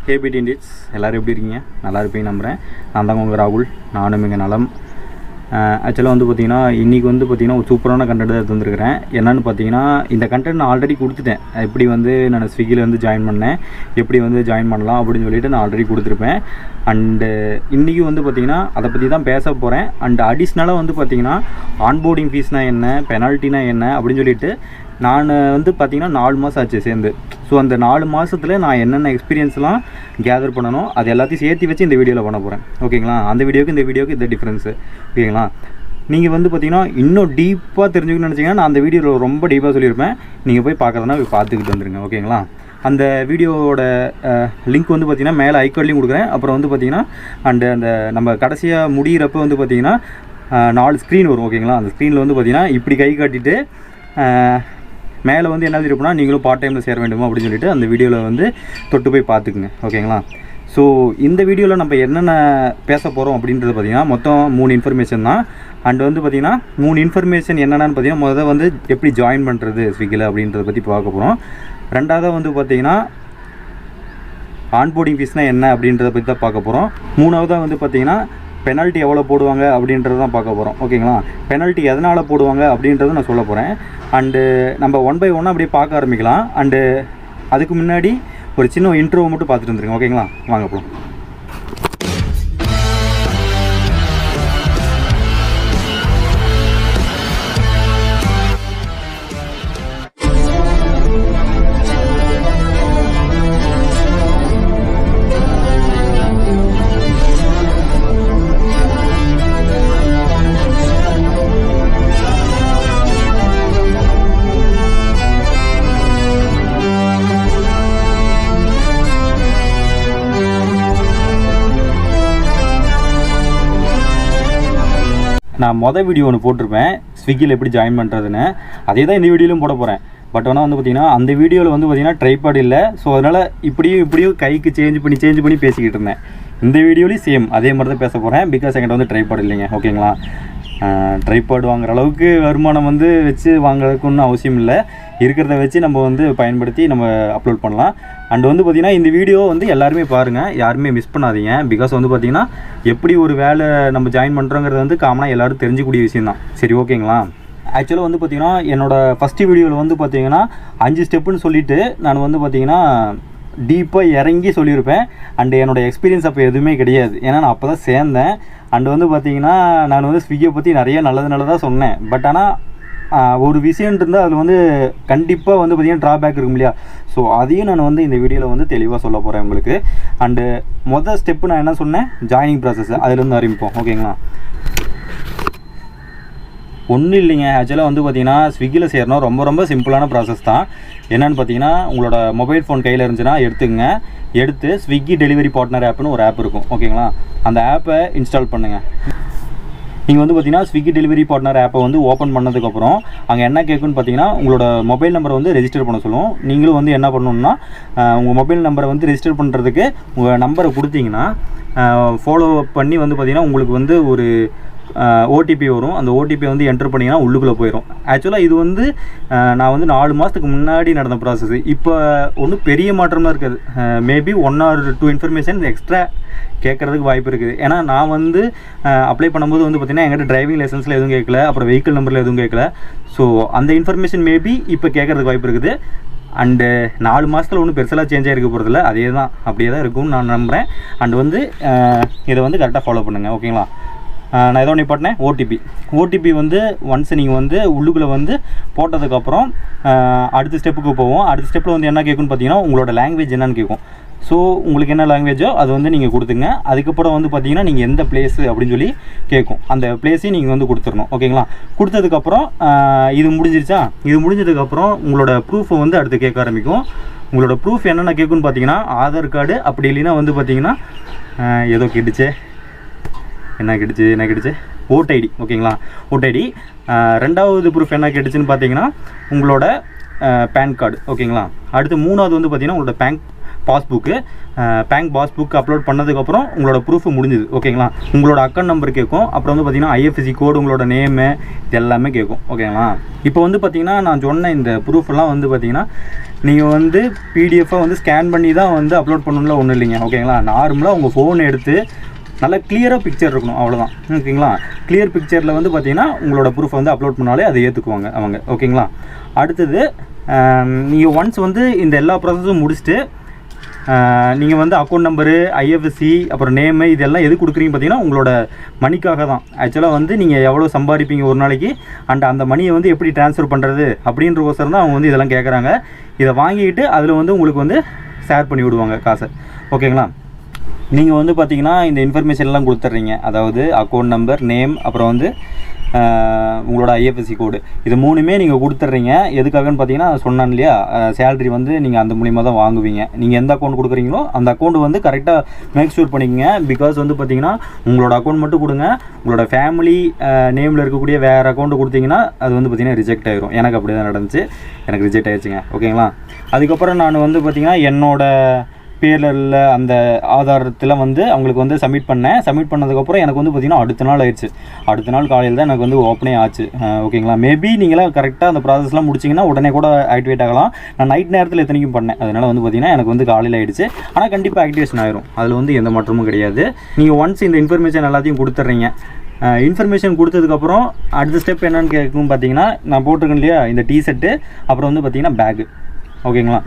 KBD இண்டிட்ஸ் எல்லோரும் எப்படி இருக்கீங்க? நல்லா இருப்பீங்க நம்புகிறேன். நான் தாங்க உங்கள் ராகுல். நானும் இங்கே நலம். ஆக்சுவலாக வந்து பார்த்திங்கன்னா இன்றைக்கி வந்து பார்த்திங்கன்னா ஒரு சூப்பரான கண்டென்ட் தான் தந்துருக்கிறேன். என்னென்னு பார்த்தீங்கன்னா இந்த கண்டென்ட் நான் ஆல்ரெடி கொடுத்துட்டேன். எப்படி வந்து நான் ஸ்விக்கியில் வந்து ஜாயின் பண்ணேன், எப்படி வந்து ஜாயின் பண்ணலாம் அப்படின்னு சொல்லிட்டு நான் ஆல்ரெடி கொடுத்துருப்பேன். அண்டு இன்றைக்கி வந்து பார்த்திங்கன்னா அதை பற்றி தான் பேச போகிறேன். அண்டு அடிஷ்னலாக வந்து பார்த்திங்கன்னா ஆன்போர்டிங் ஃபீஸ்னால் என்ன, பெனால்ட்டினா என்ன அப்படின்னு சொல்லிட்டு நான் வந்து பார்த்திங்கன்னா 4 மாதம் ஆச்சு சேர்ந்து. ஸோ அந்த 4 மாதத்தில் நான் என்னென்ன எக்ஸ்பீரியன்ஸ்லாம் கேதர் பண்ணணும் அது எல்லாத்தையும் சேர்த்து வச்சு இந்த வீடியோவில் பண்ண போகிறேன். ஓகேங்களா? அந்த வீடியோக்கு இந்த வீடியோக்கு இந்த டிஃப்ரென்ஸு. ஓகேங்களா? நீங்கள் வந்து பார்த்திங்கன்னா இன்னும் டீப்பாக தெரிஞ்சுக்கணும்னு நினச்சிங்கன்னா நான் அந்த வீடியோவில் ரொம்ப டீப்பாக சொல்லியிருப்பேன். நீங்கள் போய் பார்க்குறதுனா போய் பார்த்துக்கிட்டு வந்துடுங்க. ஓகேங்களா? அந்த வீடியோவோட லிங்க் வந்து பார்த்திங்கன்னா மேலே ஐகார்ட்லேயும் கொடுக்குறேன். அப்புறம் வந்து பார்த்திங்கன்னா அந்த நம்ம கடைசியாக முடிகிறப்ப வந்து பார்த்திங்கன்னா 4 ஸ்க்ரீன் வரும். ஓகேங்களா? அந்த ஸ்க்ரீனில் வந்து பார்த்திங்கன்னா இப்படி கை காட்டிட்டு மேலே வந்து என்ன இருப்போம்னா நீங்களும் பார்ட் டைமில் சேர வேண்டுமா அப்படின்னு சொல்லிட்டு அந்த வீடியோவில் வந்து தொட்டு போய் பார்த்துக்குங்க. ஓகேங்களா? ஸோ இந்த வீடியோவில் நம்ம என்னென்ன பேச போகிறோம் அப்படின்றது பார்த்திங்கன்னா மொத்தம் 3 இன்ஃபர்மேஷன் தான். அண்ட் வந்து பார்த்திங்கன்னா 3 இன்ஃபர்மேஷன் என்னென்னு பார்த்திங்கன்னா முதல்ல வந்து எப்படி ஜாயின் பண்ணுறது ஸ்விக்கியில் அப்படின்றத பற்றி பார்க்க போகிறோம். ரெண்டாவது வந்து பார்த்திங்கன்னா ஆன்போர்டிங் ஃபீஸ்னால் என்ன அப்படின்றத பற்றி தான் பார்க்க போகிறோம். மூணாவதாக வந்து பார்த்திங்கன்னா பெனால்ட்டி எவ்வளோ போடுவாங்க அப்படின்றது தான் பார்க்க போகிறோம். ஓகேங்களா? பெனால்ட்டி எதனால் போடுவாங்க அப்படின்றத நான் சொல்ல போகிறேன். அண்டு நம்ம 1 by 1 அப்படியே பார்க்க ஆரம்பிக்கலாம். அண்டு அதுக்கு முன்னாடி ஒரு சின்ன இன்ட்ரோவை மட்டும் பார்த்துட்டு வந்துருங்க. ஓகேங்களா? வாங்க போகலாம். நான் வீடியோ ஒன்று போட்டிருப்பேன் ஸ்விக்கியில் எப்படி ஜாயின் பண்ணுறதுன்னு. அதே தான் இந்த வீடியோலையும் போட போகிறேன். பட் ஆனால் வந்து பார்த்திங்கன்னா அந்த வீடியோவில் வந்து பார்த்திங்கன்னா ட்ரைபாட் இல்லை. ஸோ அதனால் இப்படியும் கைக்கு சேஞ்ச் பண்ணி பேசிக்கிட்டு இருந்தேன். இந்த வீடியோலையும் சேம் அதே மாதிரி தான் பேச போகிறேன். பிகாஸ் என்கிட்ட வந்து ட்ரைபாட் இல்லைங்க. ஓகேங்களா? ட்ரைபாட் வாங்குற அளவுக்கு வருமானம் வந்து வச்சு வாங்குறதுக்கு ஒன்றும் அவசியம் இல்லை. இருக்கிறத வச்சு நம்ம வந்து பயன்படுத்தி நம்ம அப்லோட் பண்ணலாம். அண்ட் வந்து பார்த்திங்கன்னா இந்த வீடியோ வந்து எல்லாருமே பாருங்கள், யாருமே மிஸ் பண்ணாதீங்க. பிகாஸ் வந்து பார்த்திங்கன்னா எப்படி ஒரு வேலை நம்ம ஜாயின் பண்ணுறோங்கிறது வந்து காமனாக எல்லோரும் தெரிஞ்சக்கூடிய விஷயம் தான். சரி, ஓகேங்களா? ஆக்சுவலாக வந்து பார்த்திங்கன்னா என்னோடய ஃபஸ்ட்டு வீடியோவில் வந்து பார்த்திங்கன்னா 5 ஸ்டெப்புன்னு சொல்லிவிட்டு நான் வந்து பார்த்திங்கன்னா டீப்பாக இறங்கி சொல்லியிருப்பேன். அண்டு என்னோடய எக்ஸ்பீரியன்ஸ் அப்போ எதுவுமே கிடையாது. ஏன்னா நான் அப்போ தான் சேர்ந்தேன். அண்டு வந்து பார்த்திங்கன்னா நான் வந்து ஸ்விக்கியை பற்றி நிறைய நல்லதாக சொன்னேன். பட் ஆனால் ஒரு விஷயம் இருந்தால் அது வந்து கண்டிப்பாக வந்து பார்த்திங்கன்னா ட்ராபேக் இருக்கும் இல்லையா? ஸோ அதையும் நான் வந்து இந்த வீடியோவில் வந்து தெளிவாக சொல்ல போகிறேன் உங்களுக்கு. அண்டு மொதல் ஸ்டெப்பு நான் என்ன சொன்னேன், ஜாயினிங் ப்ராசஸ், அதிலேருந்து ஆரம்பிப்போம். ஓகேங்களா? ஒன்றும் இல்லைங்க. ஆக்சுவலாக வந்து பார்த்திங்கன்னா ஸ்விக்கியில் சேரணும் ரொம்ப சிம்பிளான ப்ராசஸ் தான். என்னென்னு பார்த்தீங்கன்னா உங்களோட மொபைல் ஃபோன் கையில் இருந்துச்சுன்னா எடுத்து ஸ்விக்கி டெலிவரி பார்ட்னர் ஆப்னு ஒரு ஆப் இருக்கும். ஓகேங்களா? அந்த ஆப்பை இன்ஸ்டால் பண்ணுங்கள். நீங்கள் வந்து பார்த்திங்கன்னா ஸ்விக்கி டெலிவரி பார்ட்னர் ஆப்பை வந்து ஓப்பன் பண்ணதுக்கப்புறம் அங்கே என்ன கேட்குன்னு பார்த்தீங்கன்னா உங்களோட மொபைல் நம்பரை வந்து ரெஜிஸ்டர் பண்ண சொல்லுவோம். நீங்களும் வந்து என்ன பண்ணணுன்னா உங்கள் மொபைல் நம்பரை வந்து ரெஜிஸ்டர் பண்ணுறதுக்கு உங்கள் நம்பரை கொடுத்தீங்கன்னா ஃபாலோ பண்ணி வந்து பார்த்திங்கன்னா உங்களுக்கு வந்து ஒரு ஓடிபி வரும். அந்த ஓடிபி வந்து என்டர் பண்ணிங்கன்னா உள்ளுக்குள்ளே போயிடும். ஆக்சுவலாக இது வந்து நான் வந்து 4 மாதத்துக்கு முன்னாடி நடந்த ப்ராசஸ். இப்போ ஒன்றும் பெரிய மாற்றமாக இருக்காது. மேபி 1 or 2 இன்ஃபர்மேஷன் எக்ஸ்ட்ரா கேட்குறதுக்கு வாய்ப்பு இருக்குது. ஏன்னா நான் வந்து அப்ளை பண்ணும்போது வந்து பார்த்திங்கன்னா என்கிட்ட டிரைவிங் லைசன்ஸில் எதுவும் கேட்கல, அப்புறம் வெஹிக்கிள் நம்பரில் எதுவும் கேட்கல. ஸோ அந்த இன்ஃபர்மேஷன் மேபி இப்போ கேட்குறதுக்கு வாய்ப்பு இருக்குது. அண்டு 4 மாதத்தில் ஒன்றும் பெருசெல்லாம் சேஞ்ச் ஆகிருக்க போகிறதில்ல. அப்படியே தான் இருக்கும்னு நான் நம்புகிறேன். அண்டு வந்து இதை வந்து கரெக்டாக ஃபாலோ பண்ணுங்கள். ஓகேங்களா? நான் ஏதோ நிப்பாட்டினேன். ஓடிபி வந்து ஒன்ஸ் நீங்கள் வந்து உள்ளுக்குள்ளே வந்து போட்டதுக்கப்புறம் அடுத்த ஸ்டெப்புக்கு போவோம். அடுத்த ஸ்டெப்பில் வந்து என்ன கேட்குன்னு பார்த்தீங்கன்னா உங்களோட லாங்குவேஜ் என்னன்னு கேட்கும். ஸோ உங்களுக்கு என்ன லாங்குவேஜோ அது வந்து நீங்கள் கொடுத்துங்க. அதுக்கப்புறம் வந்து பார்த்தீங்கன்னா நீங்கள் எந்த பிளேஸு அப்படின்னு சொல்லி கேட்கும். அந்த பிளேஸையும் நீங்கள் வந்து கொடுத்துடணும். ஓகேங்களா? கொடுத்ததுக்கப்புறம் இது முடிஞ்சதுக்கப்புறம் உங்களோட ப்ரூஃபை வந்து அடுத்து கேட்க ஆரம்பிக்கும். உங்களோட ப்ரூஃப் என்னென்ன கேட்குன்னு பார்த்தீங்கன்னா ஆதார் கார்டு, அப்படி இல்லைன்னா வந்து பார்த்தீங்கன்னா ஏதோ என்ன கிடச்சி ஓட்ஐடி. ஓகேங்களா? ஓட்ஐடி. ரெண்டாவது ப்ரூஃப் என்ன கேட்டுச்சுன்னு பார்த்தீங்கன்னா உங்களோட பேன் கார்டு. ஓகேங்களா? அடுத்து 3வது வந்து பார்த்திங்கன்னா உங்களோட பாஸ்புக்கு பேங்க் பாஸ்புக் அப்லோட் பண்ணதுக்கப்புறம் உங்களோட ப்ரூஃப் முடிஞ்சுது. ஓகேங்களா? உங்களோட அக்கௌண்ட் நம்பர் கேட்கும். அப்புறம் வந்து பார்த்தீங்கன்னா ஐஎஃப்எஸ்சி கோடு, உங்களோட நேமு, இது எல்லாமே கேட்கும். ஓகேங்களா? இப்போ வந்து பார்த்தீங்கன்னா நான் சொன்ன இந்த ப்ரூஃப்லாம் வந்து பார்த்தீங்கன்னா நீங்கள் வந்து பிடிஎஃபாக வந்து ஸ்கேன் பண்ணி தான் வந்து அப்லோட் பண்ணணும்ல ஒன்றும் இல்லைங்க. ஓகேங்களா? நார்மலாக உங்கள் ஃபோன் எடுத்து நல்லா கிளியராக பிக்சர் இருக்கணும், அவ்வளோதான். ஓகேங்களா? கிளியர் பிக்சரில் வந்து பார்த்தீங்கன்னா உங்களோட ப்ரூஃப் வந்து அப்லோட் பண்ணாலே அதை ஏற்றுக்குவாங்க அவங்க. ஓகேங்களா? அடுத்தது நீங்கள் ஒன்ஸ் வந்து இந்த எல்லா ப்ராசஸும் முடிச்சுட்டு நீங்கள் வந்து அக்கௌண்ட் நம்பரு, ஐஎஃப்எஸ்சி, அப்புறம் நேமு, இதெல்லாம் எது கொடுக்குறீங்க பார்த்தீங்கன்னா உங்களோட மணிக்காக தான். ஆக்சுவலாக வந்து நீங்கள் எவ்வளோ சம்பாதிப்பீங்க ஒரு நாளைக்கு, அந்த மணியை வந்து எப்படி ட்ரான்ஸ்ஃபர் பண்ணுறது அப்படின்றக்கோசரம் தான் அவங்க வந்து இதெல்லாம் கேட்குறாங்க. இதை வாங்கிக்கிட்டு அதில் வந்து உங்களுக்கு வந்து ஷேர் பண்ணி விடுவாங்க காசை. ஓகேங்களா? நீங்கள் வந்து பார்த்தீங்கன்னா இந்த இன்ஃபர்மேஷன்லாம் கொடுத்துட்றீங்க. அதாவது அக்கௌண்ட் நம்பர், நேம், அப்புறம் வந்து உங்களோட ஐஎஃப்எஸ்சி கோடு, இது மூணுமே நீங்கள் கொடுத்துட்றீங்க. எதுக்காகன்னு பார்த்தீங்கன்னா சொன்னான் இல்லையா, சேலரி வந்து நீங்கள் அந்த மூலிமா தான் வாங்குவீங்க. நீங்கள் எந்த அக்கௌண்ட் கொடுக்குறீங்களோ அந்த அக்கௌண்ட் வந்து கரெக்டாக மேக் ஷூர் பண்ணிக்கோங்க. பிகாஸ் வந்து பார்த்தீங்கன்னா உங்களோட அக்கௌண்ட் மட்டும் கொடுங்க. உங்களோட ஃபேமிலி நேமில் இருக்கக்கூடிய வேறு அக்கௌண்ட்டு கொடுத்தீங்கன்னா அது வந்து பார்த்தீங்கன்னா ரிஜெக்ட் ஆகிரும். எனக்கு அப்படி தான் நடந்துச்சு, எனக்கு ரிஜெக்ட் ஆகிடுச்சுங்க. ஓகேங்களா? அதுக்கப்புறம் நான் வந்து பார்த்தீங்கன்னா என்னோட பேரில் உள்ள அந்த ஆதாரத்தில் வந்து அவங்களுக்கு வந்து சப்மிட் பண்ணதுக்கப்புறம் எனக்கு வந்து பார்த்திங்கன்னா அடுத்த நாள் ஆயிடுச்சு. அடுத்த நாள் காலையில் தான் எனக்கு வந்து ஓப்பனே ஆச்சு. ஓகேங்களா? மேபி நீங்களாம் கரெக்டாக அந்த ப்ராசஸ்லாம் முடிச்சிங்கன்னா உடனே கூட ஆக்டிவேட் ஆகலாம். நான் நைட் நேரத்தில் எத்தனைக்கும் பண்ணேன், அதனால் வந்து பார்த்திங்கன்னா எனக்கு வந்து காலையில் ஆகிடுச்சு. ஆனால் கண்டிப்பாக ஆக்டிவேஷன் ஆயிரும், அதில் வந்து எந்த மாற்றமும் கிடையாது. நீங்கள் ஒன்ஸ் இந்த இன்ஃபர்மேஷன் எல்லாத்தையும் கொடுத்துட்றீங்க. இன்ஃபர்மேஷன் கொடுத்ததுக்கப்புறம் அடுத்த ஸ்டெப் என்னென்னு கேட்கும் பார்த்தீங்கன்னா, நான் போட்டிருக்கேன் இல்லையா இந்த டிஷர்ட்டு, அப்புறம் வந்து பார்த்திங்கன்னா பேகு. ஓகேங்களா?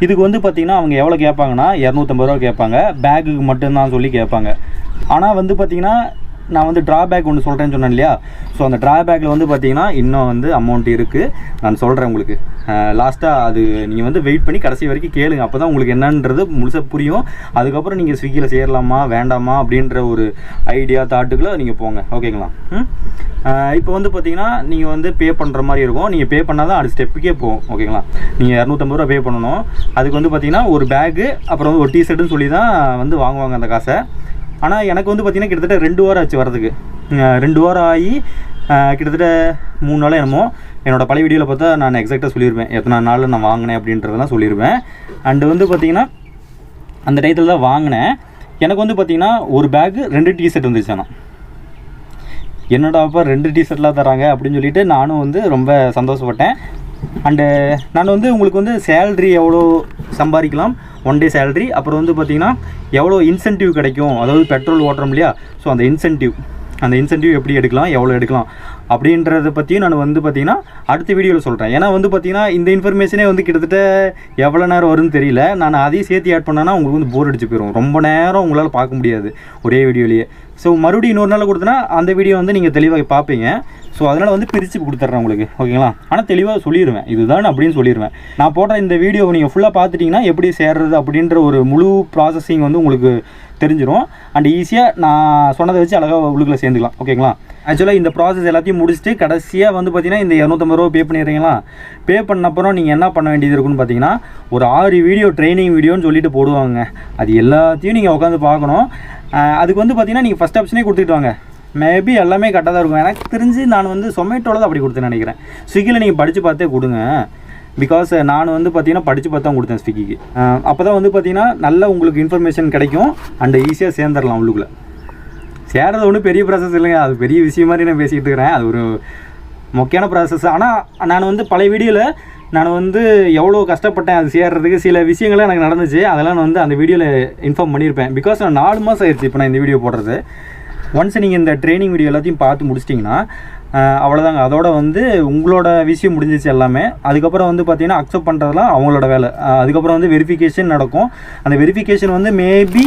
இதுக்கு வந்து பார்த்திங்கன்னா அவங்க எவ்வளோ கேட்பாங்கன்னா 250 ரூபா கேட்பாங்க. பேக்குக்கு மட்டும்தான் சொல்லி கேட்பாங்க. ஆனால் வந்து பார்த்திங்கன்னா நான் வந்து ட்ராபேக் ஒன்று சொல்கிறேன்னு சொன்னேன் இல்லையா, ஸோ அந்த ட்ராபேக்கில் வந்து பார்த்திங்கன்னா இன்னும் வந்து அமௌண்ட் இருக்குது. நான் சொல்கிறேன் உங்களுக்கு. லாஸ்ட்டாக அது நீங்கள் வந்து வெயிட் பண்ணி கடைசி வரைக்கும் கேளுங்க. அப்போ தான் உங்களுக்கு என்னன்றது முழுசாக புரியும். அதுக்கப்புறம் நீங்கள் ஸ்விக்கியில் சேரலாமா வேண்டாமா அப்படின்ற ஒரு ஐடியா தாட்டுக்குள்ளே நீங்கள் போங்க. ஓகேங்களா? இப்போ வந்து பார்த்தீங்கன்னா நீங்கள் வந்து பே பண்ணுற மாதிரி இருக்கும். நீங்கள் பே பண்ணால் தான் அடுத்த ஸ்டெப்புக்கே போகும். ஓகேங்களா? நீங்கள் 250 ரூபா பே பண்ணணும். அதுக்கு வந்து பார்த்தீங்கன்னா ஒரு பேகு, அப்புறம் வந்து ஒரு டிஷர்ட்டுன்னு சொல்லி தான் வந்து வாங்குவாங்க அந்த காசை. ஆனால் எனக்கு வந்து பார்த்திங்கன்னா கிட்டத்தட்ட 2 வாரம் ஆச்சு வரதுக்கு. 2 வாரம் ஆகி கிட்டத்தட்ட 3 நாள் என்னமோ. என்னோடய பழைய வீடியோவில் பார்த்தா நான் எக்ஸாக்டாக சொல்லியிருப்பேன் எத்தனை நாளில் நான் வாங்கினேன் அப்படின்றதெல்லாம் சொல்லியிருப்பேன். அண்டு வந்து பார்த்திங்கன்னா அந்த டயத்தில் தான் வாங்கினேன். எனக்கு வந்து பார்த்திங்கன்னா ஒரு பேக்கு 2 டிஷர்ட் வந்துச்சு. ஆனால் என்னடாப்பா 2 டிஷர்ட்லாம் தராங்க அப்படின்னு சொல்லிட்டு நானும் வந்து ரொம்ப சந்தோஷப்பட்டேன். அண்டு நான் வந்து உங்களுக்கு வந்து சேல்ரி எவ்வளோ சம்பாதிக்கலாம், 1 டே சேல்ரி, அப்புறம் வந்து பார்த்திங்கன்னா எவ்வளோ இன்சென்டிவ் கிடைக்கும், அதாவது பெட்ரோல் ஓட்டுறோம் இல்லையா, ஸோ அந்த இன்சென்டிவ் எப்படி எடுக்கலாம், எவ்வளோ எடுக்கலாம் அப்படின்றத பற்றியும் நான் வந்து பார்த்திங்கன்னா அடுத்த வீடியோவில் சொல்கிறேன். ஏன்னா வந்து பார்த்திங்கன்னா இந்த இன்ஃபர்மேஷனே வந்து கிட்டத்தட்ட எவ்வளோ நேரம் வரும்னு தெரியல. நான் அதையும் சேர்த்து ஆட் பண்ணேன்னா உங்களுக்கு வந்து போர் அடிச்சு போயிடும். ரொம்ப நேரம் உங்களால் பார்க்க முடியாது ஒரே வீடியோலேயே. ஸோ மறுபடியும் இன்னொரு நாள் கொடுத்தனா அந்த வீடியோ வந்து நீங்கள் தெளிவாக பார்ப்பீங்க. ஸோ அதனால் வந்து பிரித்து கொடுத்துட்றேன் உங்களுக்கு. ஓகேங்களா? ஆனால் தெளிவாக சொல்லிடுவேன், இதுதான் அப்படின்னு சொல்லிடுவேன். நான் போடுற இந்த வீடியோவை நீங்கள் ஃபுல்லாக பார்த்துட்டிங்கன்னா எப்படி சேர்றது அப்படின்ற ஒரு முழு ப்ராசஸிங் வந்து உங்களுக்கு தெரிஞ்சிடும். அண்ட் ஈஸியாக நான் சொன்னதை வச்சு அழகாக உள்ளுக்குள்ளே சேர்ந்துக்கலாம். ஓகேங்களா? ஆக்சுவலாக இந்த ப்ராசஸ் எல்லாத்தையும் முடிச்சுட்டு கடைசியாக வந்து பார்த்திங்கன்னா இந்த 250 ரூபா பே பண்ணிடுறீங்களா? பே பண்ண அப்புறம் நீங்கள் என்ன பண்ண வேண்டியது இருக்குன்னு பார்த்தீங்கன்னா ஒரு 6 வீடியோ ட்ரைனிங் வீடியோன்னு சொல்லிட்டு போடுவாங்க. அது எல்லாத்தையும் நீங்கள் உட்காந்து பார்க்கணும். அதுக்கு வந்து பார்த்திங்கன்னா நீங்கள் ஃபஸ்ட் ஆப்ஷனே கொடுத்துட்டு வாங்க. மேபி எல்லாமே கரெக்டாக தான் இருக்கும். எனக்கு தெரிஞ்சு நான் வந்து சொமேட்டோவில் தான் அப்படி கொடுத்தேன்னு நினைக்கிறேன். ஸ்விக்கியில் நீங்கள் படித்து பார்த்தே கொடுங்க. பிகாஸ் நான் வந்து பார்த்திங்கன்னா படித்து பார்த்து தான் கொடுத்தேன் ஸ்விக்கிக்கு. அப்போ தான் வந்து பார்த்திங்கன்னா நல்ல உங்களுக்கு இன்ஃபர்மேஷன் கிடைக்கும். அண்ட் ஈஸியாக சேர்ந்துடலாம் உள்ளுக்குள்ளே. சேர்றது ஒன்றும் பெரிய ப்ராசஸ் இல்லைங்க, அது பெரிய விஷயம் மாதிரி நான் பேசிக்கிட்டு இருக்கிறேன். அது ஒரு முக்கியமான ப்ராசஸ். ஆனால் நான் வந்து பழைய வீடியோவில் நான் வந்து எவ்வளோ கஷ்டப்பட்டேன் அது சேர்றதுக்கு, சில விஷயங்கள்லாம் எனக்கு நடந்துச்சு. அதெல்லாம் நான் வந்து அந்த வீடியோவில் இன்ஃபார்ம் பண்ணியிருப்பேன். பிகாஸ் நான் 4 மாதம் ஆயிடுச்சு இப்போ நான் இந்த வீடியோ போடுறது. ஒன்ஸ் நீங்கள் இந்த ட்ரைனிங் வீடியோ எல்லாத்தையும் பார்த்து முடிச்சிட்டிங்கன்னா அவ்வளோதாங்க. அதோட வந்து உங்களோட விஷயம் முடிஞ்சிச்சு எல்லாமே. அதுக்கப்புறம் வந்து பார்த்திங்கன்னா அக்செப்ட் பண்ணுறதுலாம் அவங்களோட வேலை. அதுக்கப்புறம் வந்து வெரிஃபிகேஷன் நடக்கும். அந்த வெரிஃபிகேஷன் வந்து மேபி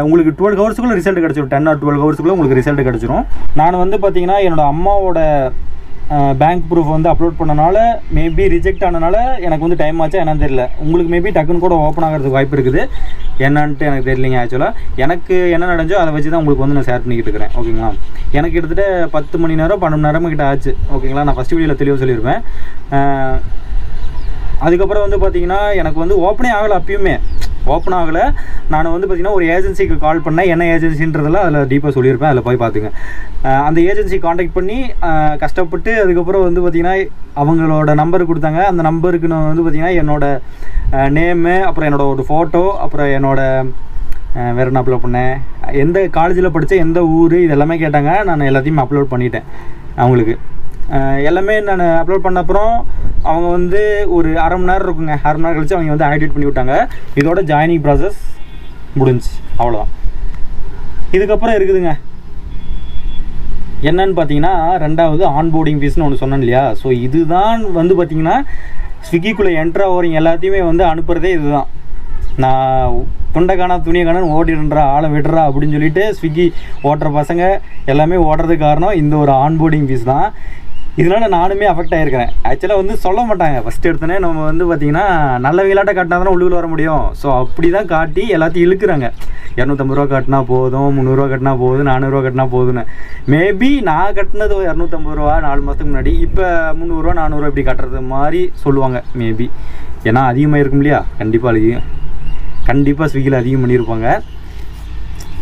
உங்களுக்கு 12 ஹவர்ஸுக்குள்ளே ரிசல்ட் கிடச்சிரும். 10 or 12 ஹவர்ஸுக்குள்ளே உங்களுக்கு ரிசல்ட் கிடச்சிரும். நான் வந்து பார்த்திங்கன்னா என்னோடய அம்மாவோட பேங்க் ப்ரூஃப் வந்து அப்லோட் பண்ணனால மேபி ரிஜெக்ட் ஆனனால எனக்கு வந்து டைம் ஆச்சா என்னன்னு தெரியல. உங்களுக்கு மேபி டக்குன்னு கூட ஓப்பன் ஆகிறதுக்கு வாய்ப்பு இருக்குது. என்னன்ட்டு எனக்கு தெரியலைங்க. ஆக்சுவலாக எனக்கு என்ன நடந்தோ அதை வச்சு தான் உங்களுக்கு வந்து நான் ஷேர் பண்ணிக்கிட்டு இருக்கிறேன். ஓகேங்களா? எனக்கு கிட்டத்தட்ட 10 மணி நேரம் 12 மணி நேரம் கிட்ட ஆச்சு. ஓகேங்களா? நான் ஃபஸ்ட் வீடியோவில் தெளிவாக சொல்லியிருப்பேன். அதுக்கப்புறம் வந்து பார்த்திங்கன்னா எனக்கு வந்து ஓப்பனே ஆகலை. அப்பயுமே ஓப்பன் ஆகலை. நான் வந்து பார்த்திங்கன்னா ஒரு ஏஜென்சிக்கு கால் பண்ணேன். என்ன ஏஜென்சின்றதெல்லாம் அதில் டீப்பாக சொல்லியிருப்பேன், அதில் போய் பார்த்துங்க. அந்த ஏஜென்சி காண்டாக்ட் பண்ணி கஷ்டப்பட்டு அதுக்கப்புறம் வந்து பார்த்திங்கன்னா அவங்களோட நம்பர் கொடுத்தாங்க. அந்த நம்பருக்கு நான் வந்து பார்த்திங்கன்னா என்னோடய நேமு, அப்புறம் என்னோடய ஒரு ஃபோட்டோ, அப்புறம் என்னோடய வேறு என்ன அப்லோட் பண்ணேன், எந்த காலேஜில் படித்த எந்த ஊர், இதெல்லாமே கேட்டாங்க. நான் எல்லாத்தையும் அப்லோட் பண்ணிட்டேன். அவங்களுக்கு எல்லாமே நான் அப்லோட் பண்ண அப்புறம் அவங்க வந்து ஒரு அரை மணி நேரம் இருக்குங்க. அரை மணி நேரம் கழிச்சு அவங்க வந்து ஆக்டிவேட் பண்ணி விட்டாங்க. இதோட ஜாயினிங் ப்ராசஸ் முடிஞ்சு, அவ்வளோதான். இதுக்கப்புறம் இருக்குதுங்க என்னன்னு பார்த்தீங்கன்னா, ரெண்டாவது ஆன்போர்டிங் ஃபீஸ்னு ஒன்று சொன்னேன் இல்லையா. ஸோ இதுதான் வந்து பார்த்திங்கன்னா ஸ்விக்கிக்குள்ளே என்ட்ரு ஆகிறீங்க எல்லாத்தையுமே வந்து அனுப்புகிறதே இதுதான். நான் துண்டை காணா துணியை காணான்னு ஓடிடுறா, ஆளை விடுறா அப்படின்னு சொல்லிட்டு ஸ்விக்கி ஓட்டுற பசங்க எல்லாமே ஓடுறதுக்கு காரணம் இந்த ஒரு ஆன்போர்டிங் ஃபீஸ் தான். இதனால் நானுமே அஃபெக்ட் ஆகிருக்கிறேன். ஆக்சுவலாக வந்து சொல்ல மாட்டாங்க. ஃபஸ்ட் எடுத்தோன்னே நம்ம வந்து பார்த்திங்கன்னா நல்ல விளையாட்டை காட்டினா தானே உள்ளுக்குள்ள வர முடியும். ஸோ அப்படி தான் காட்டி எல்லாத்தையும் இழுக்கிறாங்க. 250 ரூபா கட்டினா போதும், 300 ரூபா கட்டினா போதும், 400 ரூபா கட்டினா போதுன்னு. மேபி நான் கட்டினது 250 ரூபா 4 மாதத்துக்கு முன்னாடி. இப்போ 300 ரூபா 400 ரூபா இப்படி கட்டுறது மாதிரி சொல்லுவாங்க மேபி. ஏன்னா அதிகமாக இருக்கும் இல்லையா, கண்டிப்பாக ஸ்விக்கியில் அதிகம் பண்ணியிருப்பாங்க.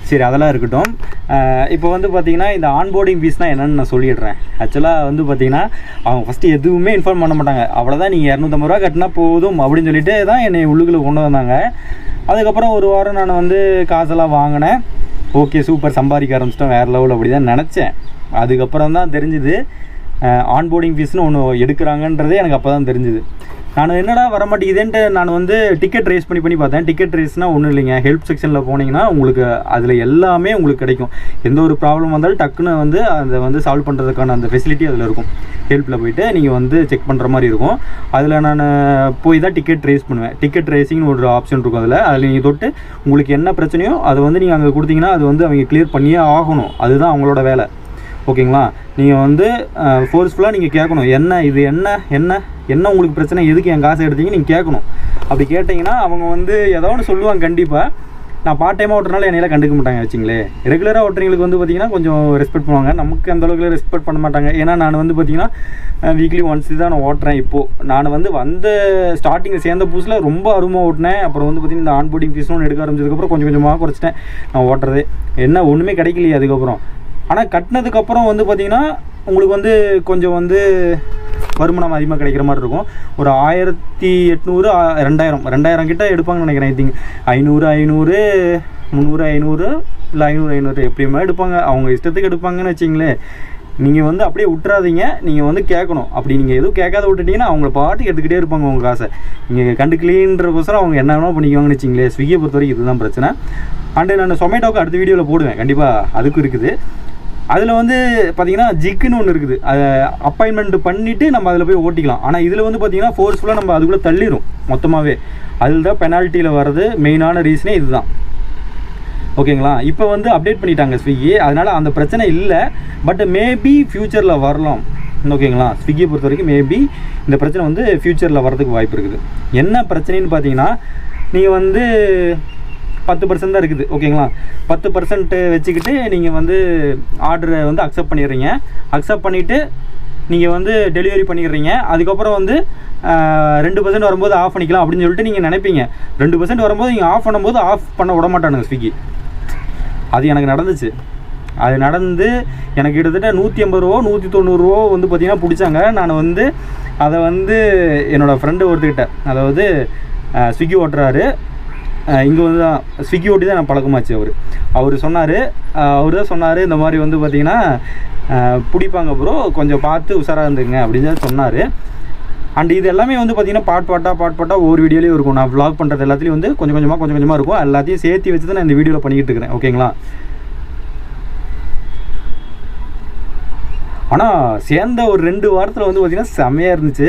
சரி, அதெல்லாம் இருக்கட்டும். இப்போ வந்து பார்த்திங்கன்னா இந்த ஆன்போர்டிங் ஃபீஸ்னால் என்னென்னு நான் சொல்லிடுறேன். ஆக்சுவலாக வந்து பார்த்திங்கன்னா அவங்க ஃபஸ்ட்டு எதுவுமே இன்ஃபார்ம் பண்ண மாட்டாங்க. அவ்வளோதான், நீங்கள் 250 ரூபா கட்டினா போதும் அப்படின்னு சொல்லிட்டு தான் என்னை உள்ளுக்குள்ளே கொண்டு வந்தாங்க. அதுக்கப்புறம் ஒரு வாரம் நான் வந்து காசெல்லாம் வாங்கினேன். ஓகே, சூப்பர், சம்பாதிக்க ஆரம்பிச்சிட்டோம், வேறு லெவல் அப்படி தான் நினச்சேன். அதுக்கப்புறம் தான் தெரிஞ்சுது ஆன்போர்டிங் ஃபீஸ்னு ஒன்று எடுக்கிறாங்கன்றதே எனக்கு அப்போ தான் தெரிஞ்சுது. நான் என்னடா வரமாட்டேங்குதுன்ட்டு நான் வந்து டிக்கெட் ரேஸ் பண்ணி பார்த்தேன். டிக்கெட் ரேஸ்னால் ஒன்றும் இல்லைங்க, ஹெல்ப் செக்ஷனில் போனீங்கன்னா உங்களுக்கு அதில் எல்லாமே உங்களுக்கு கிடைக்கும். எந்த ஒரு ப்ராப்ளம் வந்தாலும் டக்குன்னு வந்து அதை வந்து சால்வ் பண்ணுறதுக்கான அந்த ஃபெசிலிட்டி அதில் இருக்கும். ஹெல்ப்பில் போய்ட்டு நீங்கள் வந்து செக் பண்ணுற மாதிரி இருக்கும். அதில் நான் போய் தான் டிக்கெட் ரேஸ் பண்ணுவேன். டிக்கெட் ரேசிங்னு ஒரு ஆப்ஷன் இருக்கும். அதில் நீங்கள் தொட்டு உங்களுக்கு என்ன பிரச்சனையோ அதை வந்து நீங்கள் அங்கே கொடுத்தீங்கன்னா அது வந்து அவங்க கிளியர் பண்ணியே ஆகணும். அதுதான் அவங்களோட வேலை. ஓகேங்களா? நீங்கள் வந்து ஃபோர்ஸ்ஃபுல்லாக நீங்கள் கேட்கணும், இது என்ன உங்களுக்கு பிரச்சனை, எதுக்கு என் காசை எடுத்தீங்க நீங்கள் கேட்கணும். அப்படி கேட்டிங்கன்னா அவங்க வந்து ஏதோ ஒன்று சொல்லுவாங்க. கண்டிப்பாக நான் பார்ட் டைமாக ஓட்டுறனால என்னையெல்லாம் கண்டுக்க மாட்டாங்க வச்சிங்களே. ரெகுலராக ஓட்டுறவங்களுக்கு வந்து பார்த்திங்கன்னா கொஞ்சம் ரெஸ்பெக்ட் பண்ணுவாங்க. நமக்கு அந்தளவுக்கு ரெஸ்பெக்ட் பண்ண மாட்டாங்க. ஏன்னா நான் வந்து பார்த்திங்கன்னா வீக்லி ஒன்ஸ் தான் நான் ஓட்டுறேன். இப்போது நான் வந்து ஸ்டார்டிங்கில் சேர்ந்த புதுசில் ரொம்ப அருமையாக ஓட்டினேன். அப்புறம் வந்து பார்த்திங்கன்னா இந்த ஆன்போர்டிங் ஃபீஸ்னு ஒன்று எடுக்க ஆரம்பிச்சதுக்கப்புறம் கொஞ்சம் கொஞ்சமாக குறைச்சிட்டேன் நான் ஓட்டுறது. என்ன ஒன்றுமே கிடைக்கலையே அதுக்கப்புறம். ஆனால் கட்டினதுக்கப்புறம் வந்து பார்த்திங்கன்னா உங்களுக்கு வந்து கொஞ்சம் வந்து வருமானம் அதிகமாக கிடைக்கிற மாதிரி இருக்கும். ஒரு 1800 2000 கிட்ட எடுப்பாங்கன்னு நினைக்கிறேன். ஐ திங்க் 500 300 500 இல்லை 500 எப்படியுமே எடுப்பாங்க. அவங்க இஷ்டத்துக்கு எடுப்பாங்கன்னு வச்சிங்களேன். நீங்கள் வந்து அப்படியே விட்டுறாதீங்க, நீங்கள் வந்து கேட்கணும். அப்படி நீங்கள் எதுவும் கேட்காத விட்டுட்டிங்கன்னா அவங்க பாட்டுக்கு எடுத்துக்கிட்டே இருப்பாங்க உங்கள் காசை. நீங்கள் கண்டுக்கலன்றக்கோசரம் அவங்க என்ன வேணால் பண்ணிக்குவாங்கன்னு வச்சிங்களேன். ஸ்விக்கியை பொறுத்த வரைக்கும் இதுதான் பிரச்சனை. அண்டு நான் சொமேட்டோவுக்கு அடுத்த வீடியோவில் போடுவேன் கண்டிப்பாக, அதுக்கும் இருக்குது. அதில் வந்து பார்த்திங்கன்னா ஜிக்குன்னு ஒன்று இருக்குது. அதை அப்பாயின்மெண்ட் பண்ணிவிட்டு நம்ம அதில் போய் ஓட்டிக்கலாம். ஆனால் இதில் வந்து பார்த்திங்கன்னா ஃபோர்ஸ்ஃபுல்லாக நம்ம அதுக்குள்ளே தள்ளிடும் மொத்தமாகவே. அதில் தான் பெனால்ட்டியில் வர்றது மெயினான ரீசனே இதுதான். ஓகேங்களா? இப்போ வந்து அப்டேட் பண்ணிட்டாங்க ஸ்விக்கி, அதனால் அந்த பிரச்சனை இல்லை. பட் மேபி ஃப்யூச்சரில் வரலாம். ஓகேங்களா? ஸ்விக்கியை பொறுத்த வரைக்கும் மேபி இந்த பிரச்சனை வந்து ஃப்யூச்சரில் வரதுக்கு வாய்ப்பு இருக்குது. என்ன பிரச்சனைன்னு பார்த்தீங்கன்னா, நீங்கள் வந்து 10% தான் இருக்குது. ஓகேங்களா? 10% வச்சுக்கிட்டு நீங்கள் வந்து ஆர்டரை வந்து அக்செப்ட் பண்ணிடுறீங்க. அக்செப்ட் பண்ணிவிட்டு நீங்கள் வந்து டெலிவரி பண்ணிடுறீங்க. அதுக்கப்புறம் வந்து 2% வரும்போது ஆஃப் பண்ணிக்கலாம் அப்படின்னு சொல்லிட்டு நீங்கள் நினைப்பீங்க. 2% வரும்போது நீங்கள் ஆஃப் பண்ணும்போது ஆஃப் பண்ண விட மாட்டானுங்க ஸ்விக்கி. அது எனக்கு நடந்துச்சு. அது நடந்து எனக்கு கிட்டத்தட்ட 180 ரூபா 190 ரூபா வந்து பார்த்திங்கன்னா பிடிச்சாங்க. நான் வந்து அதை வந்து என்னோடய ஃப்ரெண்டு ஒருத்துக்கிட்ட, அதாவது ஸ்விக்கி ஓட்டுறாரு இங்கே வந்து தான், ஸ்விக்கி ஓட்டி தான் நான் பழக்கமாச்சு. அவர் தான் சொன்னார் இந்த மாதிரி வந்து பார்த்திங்கன்னா பிடிப்பாங்க ப்ரோ, கொஞ்சம் பார்த்து உஷாராக இருந்துங்க அப்படின்னு தான் சொன்னார். அண்ட் இது எல்லாமே வந்து பார்த்திங்கன்னா பாட்டாக ஒவ்வொரு வீடியோலேயும் இருக்கும். நான் vlog பண்ணுறது எல்லாத்துலேயும் வந்து கொஞ்சம் கொஞ்சமாக இருக்கும். எல்லாத்தையும் சேர்த்து வச்சு தான் நான் இந்த வீடியோவில் பண்ணிக்கிட்டு இருக்கிறேன். ஓகேங்களா? ஆனால் சேர்ந்த ஒரு 2 வாரத்தில் வந்து பார்த்திங்கன்னா செம்மையாக இருந்துச்சு.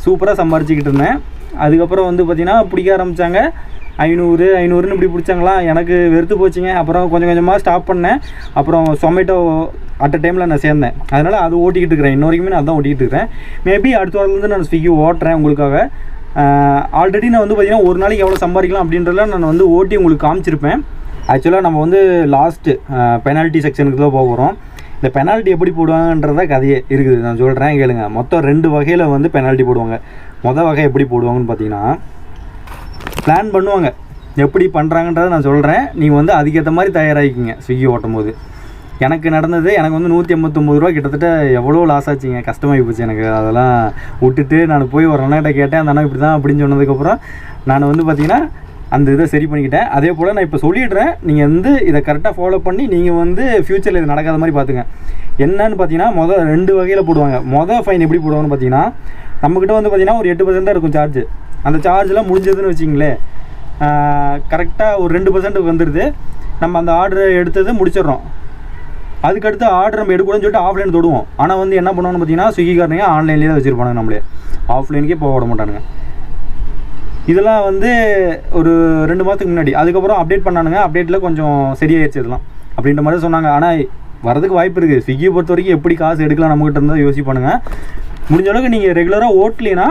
சூப்பராக சம்பாரிச்சிக்கிட்டு இருந்தேன். அதுக்கப்புறம் வந்து பார்த்திங்கன்னா பிடிக்க ஆரம்பித்தாங்க. 500 இப்படி பிடிச்சாங்களா, எனக்கு வெறுத்து போச்சுங்க. அப்புறம் கொஞ்சம் கொஞ்சமாக ஸ்டாப் பண்ணேன். அப்புறம் சொமேட்டோ அட் அ டைமில் நான் சேர்ந்தேன். அதனால் அது ஓட்டிக்கிட்டு இருக்கிறேன். இன்ன வரைக்குமே நான் அதான் ஓட்டிக்கிட்டு இருக்கிறேன். மேபி அடுத்த வாரத்துலேருந்து நான் ஸ்விக்கி ஓட்டுறேன் உங்களுக்காக. ஆல்ரெடி நான் வந்து பார்த்திங்கன்னா ஒரு நாளைக்கு எவ்வளோ சம்பாதிக்கலாம் அப்படின்றதெல்லாம் நான் வந்து ஓட்டி உங்களுக்கு காமிச்சிருப்பேன். ஆக்சுவலாக நம்ம வந்து லாஸ்ட்டு பெனால்ட்டி செக்ஷனுக்கு தான் போகிறோம். இந்த பெனால்ட்டி எப்படி போடுவாங்கன்றத கதையே இருக்குது, நான் சொல்கிறேன் கேளுங்க. மொத்தம் 2 வகையில் வந்து பெனால்ட்டி போடுவாங்க. மொதல் வகை எப்படி போடுவாங்கன்னு பார்த்தீங்கன்னா, பிளான் பண்ணுவாங்க. எப்படி பண்ணுறாங்கன்றதை நான் சொல்கிறேன். நீங்கள் வந்து அதுக்கேற்ற மாதிரி தயாராகிக்கிங்க ஸ்விக்கி ஓட்டும் போது. எனக்கு நடந்தது, எனக்கு வந்து 189 ரூபா கிட்டத்தட்ட எவ்வளோ லாஸ் ஆச்சுங்க, கஷ்டமாகி போச்சு எனக்கு. அதெல்லாம் விட்டுட்டு நான் போய் ஒரு அண்ணாட்ட கேட்டேன். அந்த அண்ணா இப்படி தான் அப்படின்னு சொன்னதுக்கப்புறம் நான் வந்து பார்த்திங்கன்னா அந்த இதை சரி பண்ணிக்கிட்டேன். அதே போல் நான் இப்போ சொல்லிடுறேன், நீங்கள் வந்து இதை கரெக்டாக ஃபாலோ பண்ணி நீங்கள் வந்து ஃப்யூச்சரில் இது நடக்காத மாதிரி பார்த்துங்க. என்னன்னு பார்த்தீங்கன்னா 2 வகையில் போடுவாங்க. ஃபைன் எப்படி போடுவாங்கன்னு பார்த்தீங்கன்னா, நம்மக்கிட்ட வந்து பார்த்திங்கன்னா ஒரு 8% தான் இருக்கும் சார்ஜ். அந்த சார்ஜெலாம் முடிஞ்சதுன்னு வச்சிங்களேன், கரெக்டாக ஒரு 2% வந்துடுது. நம்ம அந்த ஆர்டரை எடுத்தது முடிச்சிடுறோம். அதுக்கடுத்து ஆர்டர் நம்ம எடுக்கணும்னு சொல்லிட்டு ஆஃப்லைன் தொடுவோம். ஆனால் வந்து என்ன பண்ணுவோம்னு பார்த்தீங்கன்னா, ஸ்விக்கிக்காரங்க ஆன்லைன்லேயே தான் வச்சுருப்பானுங்க, நம்மளே ஆஃப்லைனுக்கே போக விட மாட்டானுங்க. இதெல்லாம் வந்து ஒரு 2 மாதத்துக்கு முன்னாடி. அதுக்கப்புறம் அப்டேட் பண்ணானுங்க. அப்டேட்டில் கொஞ்சம் சரியாயிடுச்சு இதெல்லாம் அப்படின்ற மாதிரி சொன்னாங்க. ஆனால் வரதுக்கு வாய்ப்பு இருக்குது. ஸ்விக்கியை பொறுத்த வரைக்கும் எப்படி காசு எடுக்கலாம் நம்மகிட்ட இருந்தால் யோசிப்பானுங்க. முடிஞ்ச அளவுக்கு நீங்கள் ரெகுலராக ஓட்டலைன்னா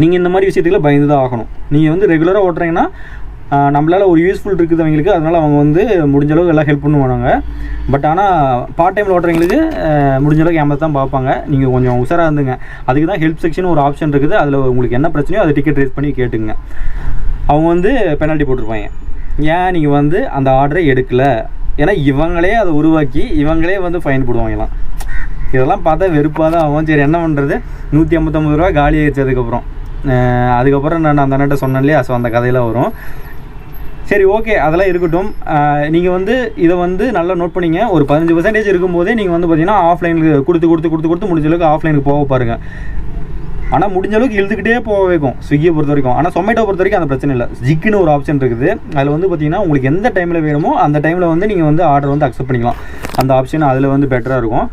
நீங்கள் இந்த மாதிரி விஷயத்துக்குள்ள பயந்து தான் ஆகணும். நீங்கள் வந்து ரெகுலராக ஓட்டுறீங்கன்னா நம்மளால் ஒரு யூஸ்ஃபுல் இருக்குது அவங்களுக்கு. அதனால் அவங்க வந்து முடிஞ்ச அளவுக்கு எல்லாம் ஹெல்ப் பண்ணுவாங்க. பட் ஆனால் பார்ட் டைமில் ஓட்டுறவங்களுக்கு முடிஞ்ச அளவுக்கு ஏமாத்த தான் பார்ப்பாங்க. நீங்கள் கொஞ்சம் உஷாராக இருந்துங்க. அதுக்கு தான் ஹெல்ப் செக்ஷன் ஒரு ஆப்ஷன் இருக்குது. அதில் உங்களுக்கு என்ன பிரச்சனையோ அதை டிக்கெட் ரேஸ் பண்ணி கேட்டுங்க. அவங்க வந்து பெனால்ட்டி போட்டிருப்பாங்க, ஏன் நீங்கள் வந்து அந்த ஆர்டரை எடுக்கலை. ஏன்னா இவங்களே அதை உருவாக்கி இவங்களே வந்து ஃபைன் போடுவாங்களாம். இதெல்லாம் பார்த்தா வெறுப்பாக தான் ஆகும். சரி என்ன பண்ணுறது, 159 ரூபா காலி ஆயிடுச்சு. அதுக்கப்புறம் நான் அந்த அண்ணாட்ட சொன்னேன் இல்லையா, ஸோ அந்த கதையெல்லாம் வரும். சரி ஓகே, அதெல்லாம் இருக்கட்டும். நீங்கள் வந்து இதை வந்து நல்லா நோட் பண்ணிங்க. ஒரு 15% இருக்கும்போதே நீங்கள் வந்து பார்த்தீங்கன்னா ஆஃப்லைனுக்கு கொடுத்து முடிஞ்ச அளவுக்கு ஆஃப்லைனுக்கு போக பாருங்கள். ஆனால் முடிஞ்ச அளவுக்கு இழுத்துக்கிட்டே போக வைக்கும் ஸ்விக்கியை பொறுத்த வரைக்கும். ஆனால் சொமேட்டோ பொறுத்த வரைக்கும் அந்த பிரச்சனை இல்லை. ஜிக்குன்னு ஒரு ஆப்ஷன் இருக்குது. அதில் வந்து பார்த்தீங்கன்னா உங்களுக்கு எந்த டைமில் வேணுமோ அந்த டைமில் வந்து நீங்கள் வந்து ஆர்டர் வந்து அக்செப்ட் பண்ணிக்கலாம். அந்த ஆப்ஷன் அதில் வந்து பெட்டராக இருக்கும்.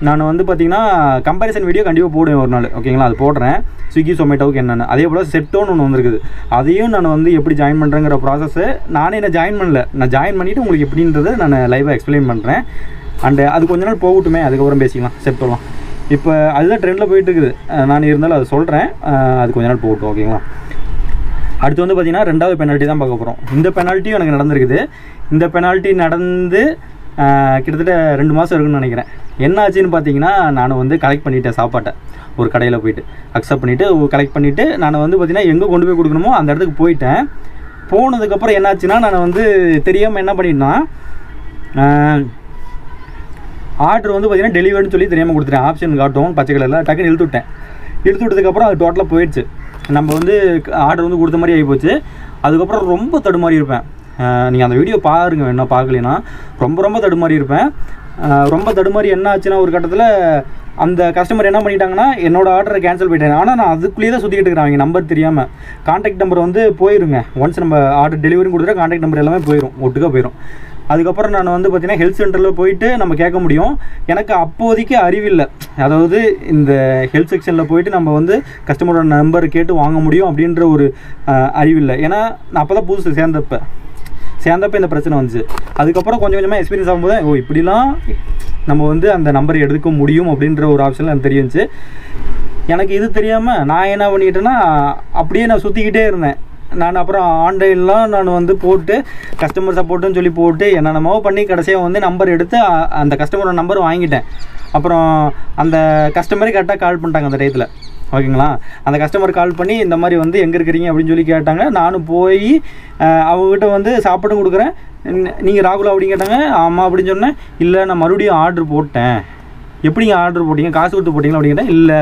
நான் வந்து பார்த்தீங்கன்னா கம்பேரிசன் வீடியோ கண்டிப்பாக போடுவேன் ஒரு நாள், ஓகேங்களா? அது போடுறேன், ஸ்விக்கி சொமேட்டோவுக்கு என்னென்னு. அதே போல் செட்டோன்னு ஒன்று வந்துருக்குது. அதையும் நான் வந்து எப்படி ஜாயின் பண்ணுறேங்கிற ப்ராசஸ்ஸு நானே என்ன ஜாயின் பண்ணல. நான் ஜாயின் பண்ணிவிட்டு உங்களுக்கு எப்படின்றத நான் லைவாக எக்ஸ்பிளைன் பண்ணுறேன். அண்டு அது கொஞ்ச நாள் போகட்டுமே, அதுக்கப்புறம் பேசிக்கலாம் செப்டோலாம். இப்போ அதுதான் ட்ரெண்டில் போயிட்டு இருக்குது. நான் இருந்தாலும் அதை சொல்கிறேன், அது கொஞ்ச நாள் போகட்டும், ஓகேங்களா? அடுத்து வந்து பார்த்திங்கன்னா 2வது பெனால்ட்டி தான் பார்க்க போகிறோம். இந்த பெனால்ட்டியும் எனக்கு நடந்திருக்குது. இந்த பெனால்ட்டி நடந்து கிட்டத்தட்ட 2 மாதம் இருக்குன்னு நினைக்கிறேன். என்ன ஆச்சுன்னு பார்த்தீங்கன்னா, நான் வந்து கலெக்ட் பண்ணிவிட்டேன் சாப்பாட்டை. ஒரு கடையில் போயிட்டு அக்செப்ட் பண்ணிவிட்டு கலெக்ட் பண்ணிவிட்டு நான் வந்து பார்த்திங்கன்னா எங்கே கொண்டு போய் கொடுக்கணுமோ அந்த இடத்துக்கு போயிட்டேன். போனதுக்கப்புறம் என்னாச்சுன்னா, நான் வந்து தெரியாமல் என்ன பண்ணிட்டேன்னா, ஆர்டர் வந்து பார்த்திங்கன்னா டெலிவரின்னு சொல்லி தெரியாமல் கொடுத்துட்டேன். ஆப்ஷன் காட்டும் பச்சை கலரில், டக்குன்னு இழுத்து விட்டதுக்கப்புறம் அது டோட்டலாக போயிடுச்சு. நம்ம வந்து ஆர்டர் வந்து கொடுத்த மாதிரி ஆகிப்போச்சு. அதுக்கப்புறம் ரொம்ப தடுமாறி இருப்பேன். நீங்கள் அந்த வீடியோ பாருங்கள், வேணா பார்க்கலனா. ரொம்ப தடுமாறி இருப்பேன். ரொம்ப தடுமாறி என்ன ஆச்சுன்னா, ஒரு கட்டத்தில் அந்த கஸ்டமர் என்ன பண்ணிட்டாங்கன்னா, என்னோடய ஆர்டரை கேன்சல் பண்ணிட்டாங்க. ஆனால் நான் அதுக்குள்ளேயே தான் சுற்றிக்கிட்டு இருக்கிறேன். அவங்க நம்பர் தெரியாமல். கான்டாக்ட் நம்பர் வந்து போயிருங்க. ஒன்ஸ் நம்ம ஆர்டர் டெலிவரி கொடுத்துட்டா கான்டாக்ட் நம்பர் எல்லாமே போயிடும், ஒட்டுக்காக போயிடும். அதுக்கப்புறம் நான் வந்து பார்த்திங்கன்னா ஹெல்த் சென்டரில் போயிட்டு நம்ம கேட்க முடியும். எனக்கு அப்போதைக்கு அறிவில்லை. அதாவது இந்த ஹெல்த் செக்ஷனில் போயிட்டு நம்ம வந்து கஸ்டமரோட நம்பரை கேட்டு வாங்க முடியும் அப்படின்ற ஒரு அறிவில்லை. ஏன்னா நான் அப்போ தான் புதுசு சேர்ந்தப்போ இந்த பிரச்சனை வந்துச்சு. அதுக்கப்புறம் கொஞ்சம் கொஞ்சமாக எக்ஸ்பீரியன்ஸ் ஆகும்போது இப்படிலாம் நம்ம வந்து அந்த நம்பரை எடுக்க முடியும் அப்படின்ற ஒரு ஆப்ஷனில் எனக்கு தெரிஞ்சிச்சு. எனக்கு இது தெரியாமல் நான் என்ன பண்ணிக்கிட்டேன்னா, அப்படியே நான் சுற்றிக்கிட்டே இருந்தேன். நான் அப்புறம் ஆன்லைன்லாம் நான் வந்து போட்டு கஸ்டமர் சப்போர்ட்டுன்னு சொல்லி போட்டு என்னென்னமோ பண்ணி கடைசியாக வந்து நம்பர் எடுத்து அந்த கஸ்டமரோட நம்பர் வாங்கிட்டேன். அப்புறம் அந்த கஸ்டமரே கரெக்டாக கால் பண்ணிட்டாங்க அந்த டயத்தில், ஓகேங்களா? அந்த கஸ்டமர் கால் பண்ணி இந்த மாதிரி வந்து எங்கே இருக்கிறீங்க அப்படின்னு சொல்லி கேட்டாங்க. நானும் போய் அவங்ககிட்ட வந்து சாப்பாடும் கொடுக்குறேன். நீங்கள் ராகுலா அப்படின்னு கேட்டாங்க. ஆமாம் அப்படின்னு சொன்னேன். இல்லை, நான் மறுபடியும் ஆர்டர் போட்டேன். எப்படிங்க ஆர்டர் போட்டிங்க, காசு கொடுத்து போட்டிங்களா அப்படின்னு கேட்டேன். இல்லை,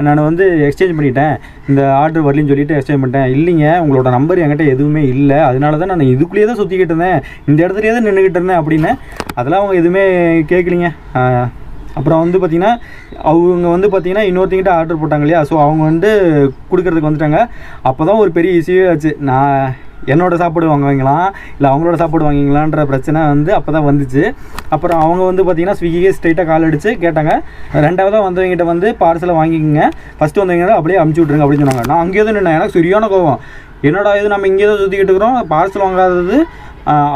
நான் வந்து எக்ஸ்சேஞ்ச் பண்ணிட்டேன், இந்த ஆர்டர் வரலின்னு சொல்லிட்டு எக்ஸ்சேஞ்ச் பண்ணிட்டேன். இல்லைங்க, உங்களோட நம்பர் என்கிட்ட எதுவுமே இல்லை, அதனால தான் நான் இதுக்குள்ளேயே தான் சுற்றிக்கிட்டு இருந்தேன், இந்த இடத்துலையே தான் நின்றுக்கிட்டு இருந்தேன் அப்படின்னு. அதெல்லாம் அவங்க எதுவுமே கேட்கலிங்க. அப்புறம் வந்து பார்த்திங்கன்னா அவங்க வந்து பார்த்திங்கன்னா இன்னொருத்தங்கிட்ட ஆர்டர் போட்டாங்க இல்லையா, ஸோ அவங்க வந்து கொடுக்குறதுக்கு வந்துட்டாங்க. அப்போ தான் ஒரு பெரிய இஷ்யூவே ஆச்சு. நான் என்னோடய சாப்பாடு வாங்குவீங்களா இல்லை அவங்களோட சாப்பாடு வாங்குவீங்களான்ற பிரச்சனை வந்து அப்போ தான் வந்துச்சு. அப்புறம் அவங்க வந்து பார்த்திங்கன்னா ஸ்விக்கியே ஸ்ட்ரைட்டாக கால் அடித்து கேட்டாங்க. 2வதாக வந்தவங்ககிட்ட வந்து பார்சலை வாங்கிக்கோங்க, ஃபஸ்ட்டு வந்தவங்க அப்படியே அமுச்சு விட்ருங்க அப்படின்னு சொன்னாங்க. நான் அங்கேயே தான் நின்னேன். எனக்கு சரியான கோவம். என்னடா இது, நம்ம இங்கே தான் சுற்றிக்கிட்டு இருக்கிறோம், பார்சல் வாங்காதது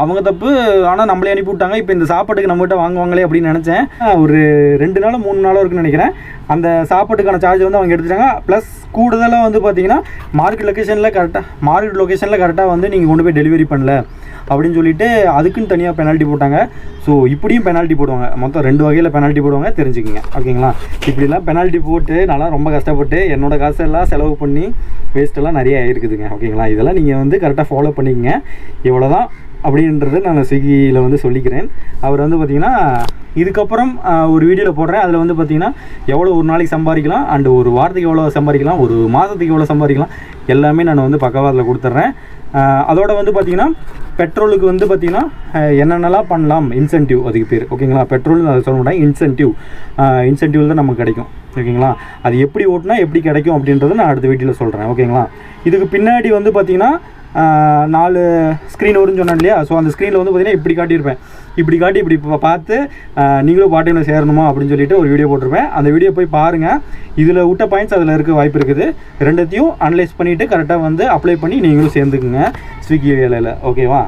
அவங்க தப்பு, ஆனால் நம்மளே அனுப்பி விட்டாங்க. இப்போ இந்த சாப்பாட்டுக்கு நம்மகிட்ட வாங்குவாங்களே அப்படின்னு நினச்சேன். ஒரு 2 நாளோ 3 நாளோ இருக்குன்னு நினைக்கிறேன். அந்த சாப்பாட்டுக்கான சார்ஜ் வந்து அவங்க எடுத்துட்டாங்க. ப்ளஸ் கூடுதலாக வந்து பார்த்தீங்கன்னா மார்க்கெட் லொக்கேஷனில் கரெக்டாக வந்து நீங்கள் கொண்டு போய் டெலிவரி பண்ணல, அப்படின்னு சொல்லிட்டு அதுக்குன்னு தனியாக பெனால்ட்டி போட்டாங்க. ஸோ இப்படியும் பெனால்ட்டி போடுவாங்க, மொத்தம் 2 வகையில் பெனால்ட்டி போடுவாங்க, தெரிஞ்சுக்கிங்க ஓகேங்களா. இப்படிலாம் பெனால்ட்டி போட்டு நான்லாம் ரொம்ப கஷ்டப்பட்டு என்னோட காசெல்லாம் செலவு பண்ணி வேஸ்ட்டெல்லாம் நிறைய ஆகிருக்குதுங்க ஓகேங்களா. இதெல்லாம் நீங்கள் வந்து கரெக்டாக ஃபாலோ பண்ணிக்கங்க. இவ்வளோ தான் அப்படின்றது நான் ஸ்விக்கியில் வந்து சொல்லிக்கிறேன். அவர் வந்து பார்த்திங்கன்னா இதுக்கப்புறம் ஒரு வீடியோவில் போடுறேன். அதில் வந்து பார்த்திங்கன்னா எவ்வளோ ஒரு நாளைக்கு சம்பாதிக்கலாம் அண்டு ஒரு வாரத்துக்கு எவ்வளோ சம்பாதிக்கலாம், ஒரு மாதத்துக்கு எவ்வளோ சம்பாதிக்கலாம், எல்லாமே நான் வந்து பக்கவாதில் கொடுத்துட்றேன். அதோட வந்து பார்த்திங்கன்னா பெட்ரோலுக்கு வந்து பார்த்திங்கன்னா என்னென்னலாம் பண்ணலாம், இன்சென்டிவ் அதுக்கு பேர் ஓகேங்களா. பெட்ரோல் அதை சொல்ல மாட்டாங்க, இன்சென்டிவ் தான் நமக்கு கிடைக்கும் ஓகேங்களா. அது எப்படி ஓட்டினா எப்படி கிடைக்கும் அப்படின்றத நான் அடுத்த வீடியோவில் சொல்கிறேன் ஓகேங்களா. இதுக்கு பின்னாடி வந்து பார்த்திங்கன்னா 4 ஸ்க்ரீன் வரும்னு சொன்னேன் இல்லையா. ஸோ அந்த ஸ்க்ரீனில் வந்து பார்த்திங்கன்னா இப்படி காட்டியிருப்பேன், இப்படி காட்டி இப்படி பார்த்து நீங்களும் பார்ட் டைமில் சேரணுமா அப்படின்னு சொல்லிட்டு ஒரு வீடியோ போட்டிருப்பேன். அந்த வீடியோ போய் பாருங்கள். இதில் விட்ட பாயிண்ட்ஸ் அதில் இருக்க வாய்ப்பு இருக்குது. ரெண்டுத்தையும் அனலைஸ் பண்ணிவிட்டு கரெக்டாக வந்து அப்ளை பண்ணி நீங்களும் சேர்ந்துக்குங்க ஸ்விக்கி வேலையில் ஓகேவா.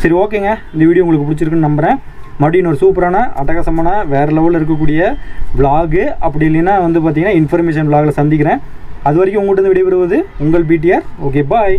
சரி ஓகேங்க, இந்த வீடியோ உங்களுக்கு பிடிச்சிருக்குன்னு நம்புகிறேன். மறுபடியும் ஒரு சூப்பரான அட்டகாசமான வேறு லெவலில் இருக்கக்கூடிய விலாகு அப்படி இல்லைன்னா வந்து பார்த்திங்கன்னா இன்ஃபர்மேஷன் விலாகில் சந்திக்கிறேன். அது வரைக்கும் உங்கள்கிட்ட விடைபெறுவது உங்கள் பிடிஆர். Okay bye.